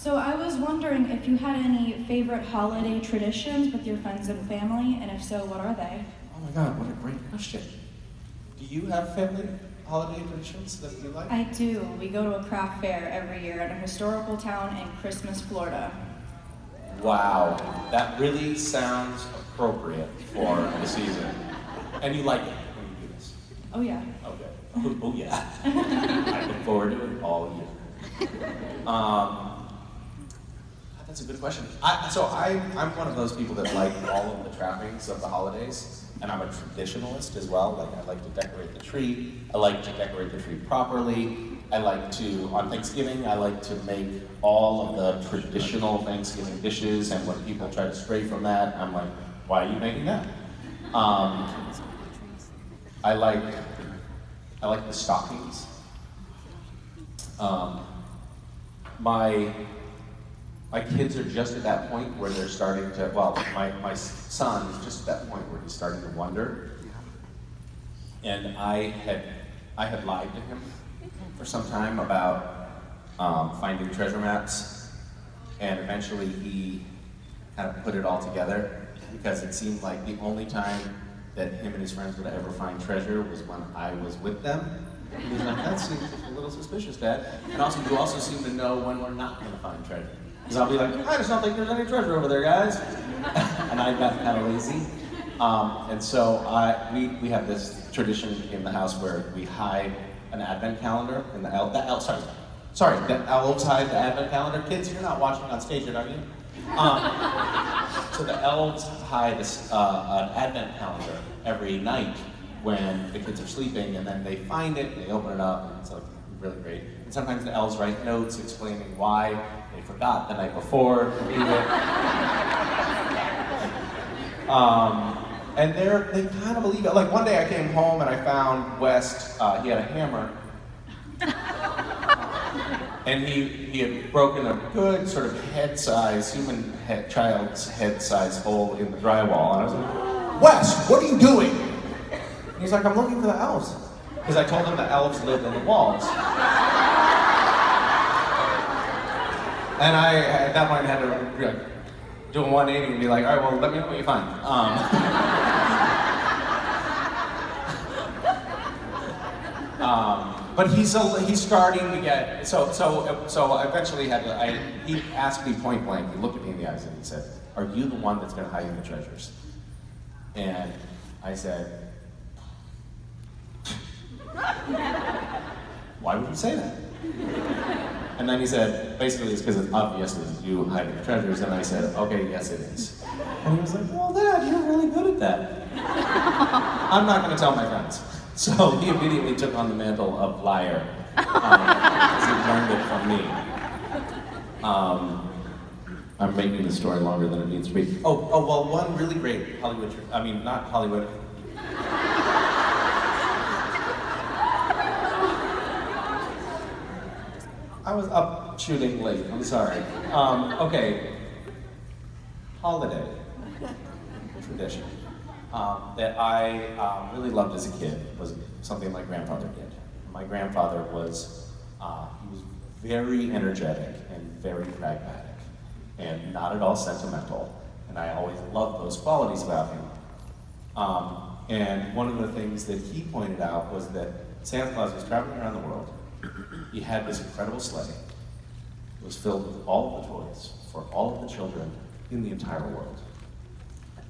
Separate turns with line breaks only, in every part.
So I was wondering if you had any favorite holiday traditions with your friends and family, and if so, what are they?
Oh my God, what a great question. Do you have family holiday traditions that you like?
I do. We go to a craft fair every year in a historical town in Christmas, Florida.
Wow, that really sounds appropriate for the season. And you like it when you do this?
Oh yeah.
Okay. Oh yeah. I look forward to it all year. That's a good question. I'm one of those people that like all of the trappings of the holidays, and I'm a traditionalist as well. Like I like to decorate the tree. I like to decorate the tree properly. I like to, on Thanksgiving, I like to make all of the traditional Thanksgiving dishes, and when people try to stray from that, I'm like, why are you making that? I like the stockings. My kids are just at that point where they're starting to, well, my son is just at that point where he's starting to wonder. And I had lied to him for some time about finding treasure maps, and eventually he kind of put it all together, because it seemed like the only time that him and his friends would ever find treasure was when I was with them. And he was like, that seems a little suspicious, Dad. And also, you also seem to know when we're not going to find treasure. Because I'll be like, I just don't think there's any treasure over there, guys. And I got kind of lazy. And so we have this tradition in the house where we hide an advent calendar in the elves hide the advent calendar. Kids, you're not watching on stage yet, are you? So the elves hide an advent calendar every night when the kids are sleeping, and then they find it, and they open it up, and it's like really great. And sometimes the elves write notes explaining why they forgot the night before to read it. And they kind of believe it. Like one day I came home and I found West, he had a hammer. And he had broken a good sort of child's head-size hole in the drywall. And I was like, West, what are you doing? And he's like, I'm looking for the elves. Because I told him the elves lived in the walls. And I, at that point, had to do a 180 and be like, all right, well, let me know what you find. But he's starting to get, so I eventually he asked me point blank, he looked at me in the eyes and he said, are you the one that's gonna hide in the treasures? And I said, why would you say that? And then he said, basically it's because it's obviously you hiding the treasures. And I said, okay, yes it is. And he was like, well, Dad, you're really good at that. I'm not gonna tell my friends. So he immediately took on the mantle of liar, because he learned it from me. I'm making the story longer than it needs to be. Oh, well, one really great Hollywood, not Hollywood. I was up shooting late, I'm sorry. Okay, holiday tradition that I really loved as a kid was something my grandfather did. My grandfather was, he was very energetic and very pragmatic and not at all sentimental. And I always loved those qualities about him. And one of the things that he pointed out was that Santa Claus was traveling around the world. He had this incredible sleigh. It was filled with all of the toys for all of the children in the entire world.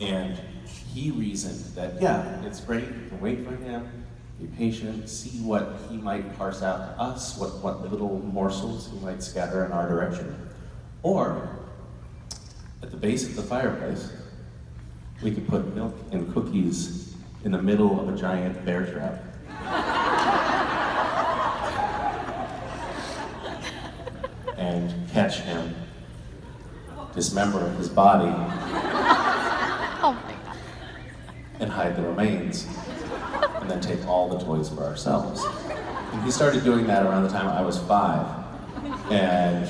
And he reasoned that, yeah, it's great, you can wait for him, be patient, see what he might parse out to us, what little morsels he might scatter in our direction. Or, at the base of the fireplace, we could put milk and cookies in the middle of a giant bear trap. And catch him, dismember his body, and hide the remains, and then take all the toys for ourselves. And he started doing that around the time I was 5. And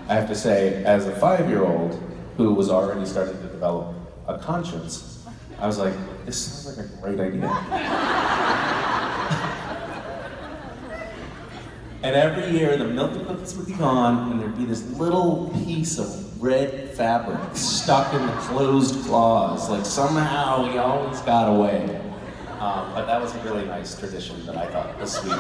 I have to say, as a 5-year-old who was already starting to develop a conscience, I was like, this sounds like a great idea. And every year the milk and cookies would be gone, and there'd be this little piece of red fabric stuck in the closed claws. Like somehow we always got away. But that was a really nice tradition that I thought was sweet.